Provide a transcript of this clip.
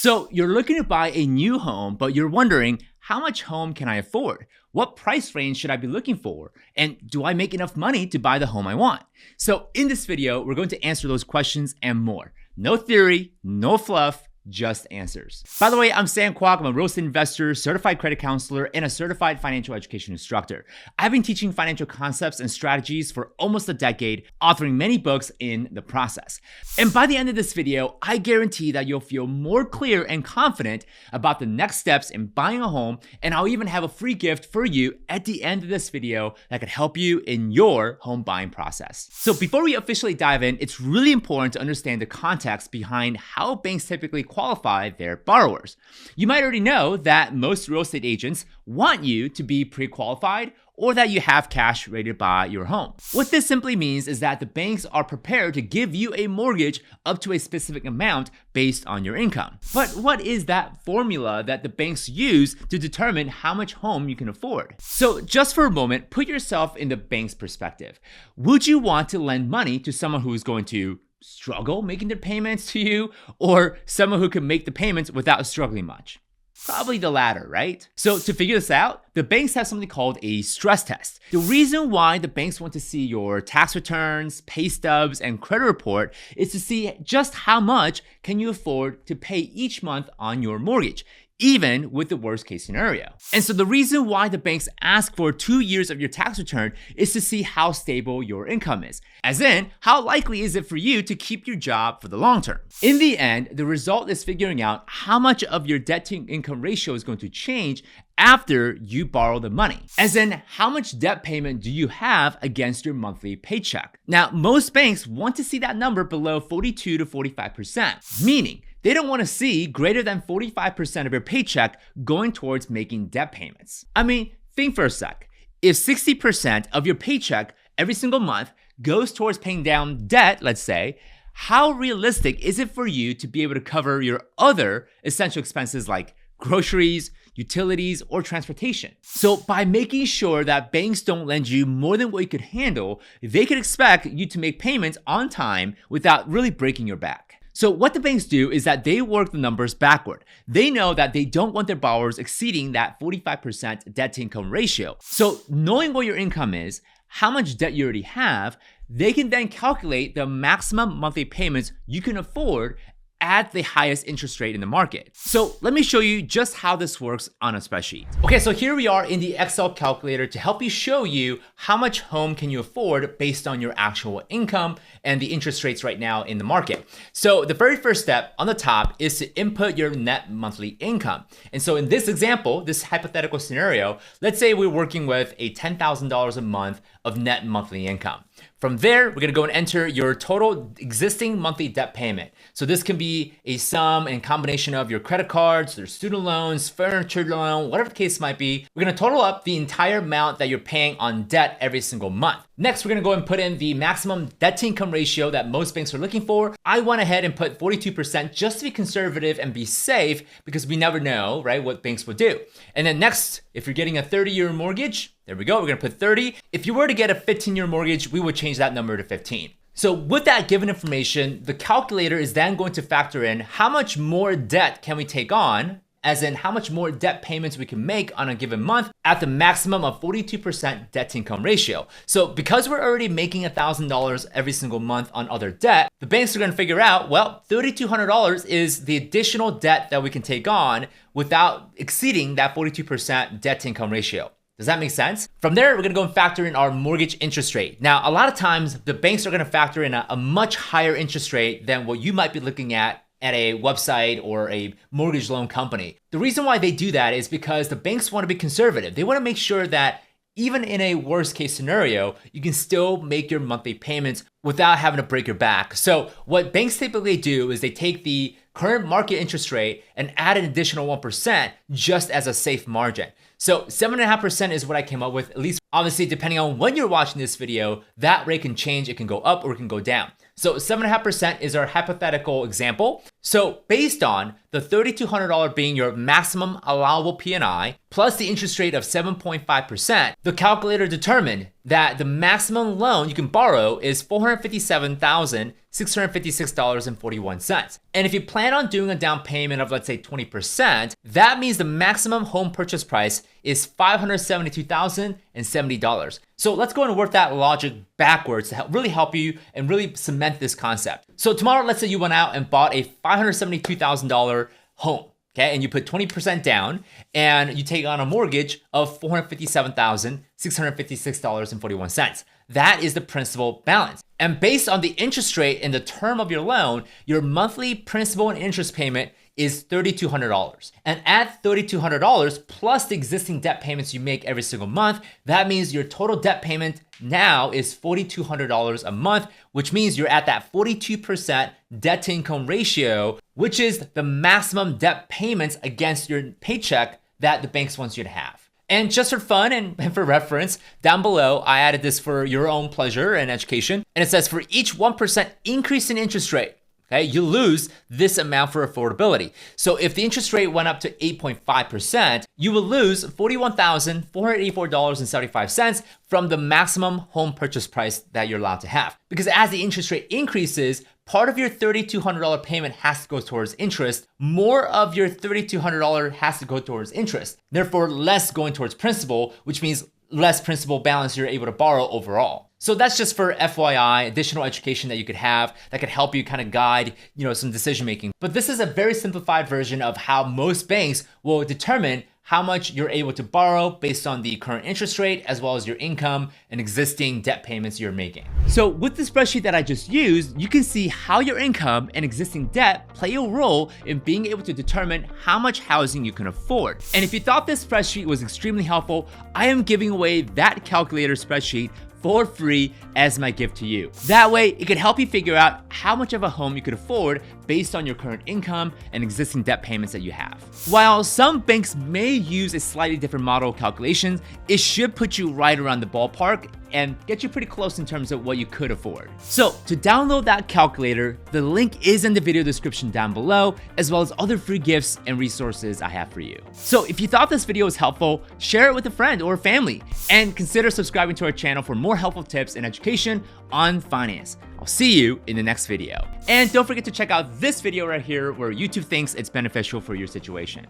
So you're looking to buy a new home, but you're wondering, how much home can I afford? What price range should I be looking for? And do I make enough money to buy the home I want? So in this video, we're going to answer those questions and more. No theory, no fluff, just answers. By the way, I'm Sam Kwok. I'm a real estate investor, certified credit counselor, and a certified financial education instructor. I've been teaching financial concepts and strategies for almost a decade, authoring many books in the process. And by the end of this video, I guarantee that you'll feel more clear and confident about the next steps in buying a home, and I'll even have a free gift for you at the end of this video that could help you in your home buying process. So before we officially dive in, it's really important to understand the context behind how banks typically qualify their borrowers. You might already know that most real estate agents want you to be pre-qualified or that you have cash ready to buy your home. What this simply means is that the banks are prepared to give you a mortgage up to a specific amount based on your income. But what is that formula that the banks use to determine how much home you can afford? So just for a moment, put yourself in the bank's perspective. Would you want to lend money to someone who is going to struggle making their payments to you, or someone who can make the payments without struggling much? Probably the latter, right? So to figure this out, the banks have something called a stress test. The reason why the banks want to see your tax returns, pay stubs, and credit report is to see just how much can you afford to pay each month on your mortgage, even with the worst case scenario. And so the reason why the banks ask for 2 years of your tax return is to see how stable your income is. As in, how likely is it for you to keep your job for the long term? In the end, the result is figuring out how much of your debt to income ratio is going to change after you borrow the money. As in, how much debt payment do you have against your monthly paycheck? Now, most banks want to see that number below 42 to 45%, meaning they don't want to see greater than 45% of your paycheck going towards making debt payments. I mean, think for a sec. If 60% of your paycheck every single month goes towards paying down debt, let's say, how realistic is it for you to be able to cover your other essential expenses like groceries, utilities, or transportation? So by making sure that banks don't lend you more than what you could handle, they could expect you to make payments on time without really breaking your back. So what the banks do is that they work the numbers backward. They know that they don't want their borrowers exceeding that 45% debt to income ratio. So knowing what your income is, how much debt you already have, they can then calculate the maximum monthly payments you can afford at the highest interest rate in the market. So let me show you just how this works on a spreadsheet. Okay, so here we are in the Excel calculator to help you show you how much home can you afford based on your actual income and the interest rates right now in the market. So the very first step on the top is to input your net monthly income. And so in this example, this hypothetical scenario, let's say we're working with a $10,000 a month of net monthly income. From there, we're gonna go and enter your total existing monthly debt payment. So this can be a sum and combination of your credit cards, their student loans, furniture loan, whatever the case might be. We're gonna total up the entire amount that you're paying on debt every single month. Next, we're gonna go and put in the maximum debt to income ratio that most banks are looking for. I went ahead and put 42% just to be conservative and be safe because we never know, right, what banks will do. And then next, if you're getting a 30-year mortgage, there we go, we're gonna put 30. If you were to get a 15-year mortgage, we would change that number to 15. So with that given information, the calculator is then going to factor in how much more debt can we take on, as in how much more debt payments we can make on a given month at the maximum of 42% debt to income ratio. So because we're already making $1,000 every single month on other debt, the banks are gonna figure out, well, $3,200 is the additional debt that we can take on without exceeding that 42% debt to income ratio. Does that make sense? From there, we're gonna go and factor in our mortgage interest rate. Now, a lot of times the banks are gonna factor in a much higher interest rate than what you might be looking at a website or a mortgage loan company. The reason why they do that is because the banks wanna be conservative. They wanna make sure that even in a worst case scenario, you can still make your monthly payments without having to break your back. So what banks typically do is they take the current market interest rate and add an additional 1% just as a safe margin. So 7.5% is what I came up with, at least obviously depending on when you're watching this video, that rate can change, it can go up or it can go down. So 7.5% is our hypothetical example. So based on the $3,200 being your maximum allowable P&I, plus the interest rate of 7.5%, the calculator determined that the maximum loan you can borrow is $457,656.41. And if you plan on doing a down payment of, let's say, 20%, that means the maximum home purchase price is $572,070. So let's go and work that logic backwards to really help you and really cement this concept. So tomorrow, let's say you went out and bought a $572,000 home. Okay, and you put 20% down and you take on a mortgage of $457,656.41. That is the principal balance. And based on the interest rate and the term of your loan, your monthly principal and interest payment is $3,200. And at $3,200 plus the existing debt payments you make every single month, that means your total debt payment now is $4,200 a month, which means you're at that 42% debt to income ratio, which is the maximum debt payments against your paycheck that the banks wants you to have. And just for fun and for reference, down below, I added this for your own pleasure and education. And it says for each 1% increase in interest rate, okay, you lose this amount for affordability. So if the interest rate went up to 8.5%, you will lose $41,484.75 from the maximum home purchase price that you're allowed to have. Because as the interest rate increases, part of your $3,200 payment has to go towards interest. More of your $3,200 has to go towards interest. Therefore, less going towards principal, which means less principal balance you're able to borrow overall. So that's just for FYI, additional education that you could have that could help you kind of guide, some decision making. But this is a very simplified version of how most banks will determine how much you're able to borrow based on the current interest rate, as well as your income and existing debt payments you're making. So with the spreadsheet that I just used, you can see how your income and existing debt play a role in being able to determine how much housing you can afford. And if you thought this spreadsheet was extremely helpful, I am giving away that calculator spreadsheet for free as my gift to you. That way, it could help you figure out how much of a home you could afford based on your current income and existing debt payments that you have. While some banks may use a slightly different model of calculations, it should put you right around the ballpark and get you pretty close in terms of what you could afford. So to download that calculator, the link is in the video description down below, as well as other free gifts and resources I have for you. So if you thought this video was helpful, share it with a friend or family, and consider subscribing to our channel for more helpful tips and education on finance. I'll see you in the next video. And don't forget to check out this video right here where YouTube thinks it's beneficial for your situation.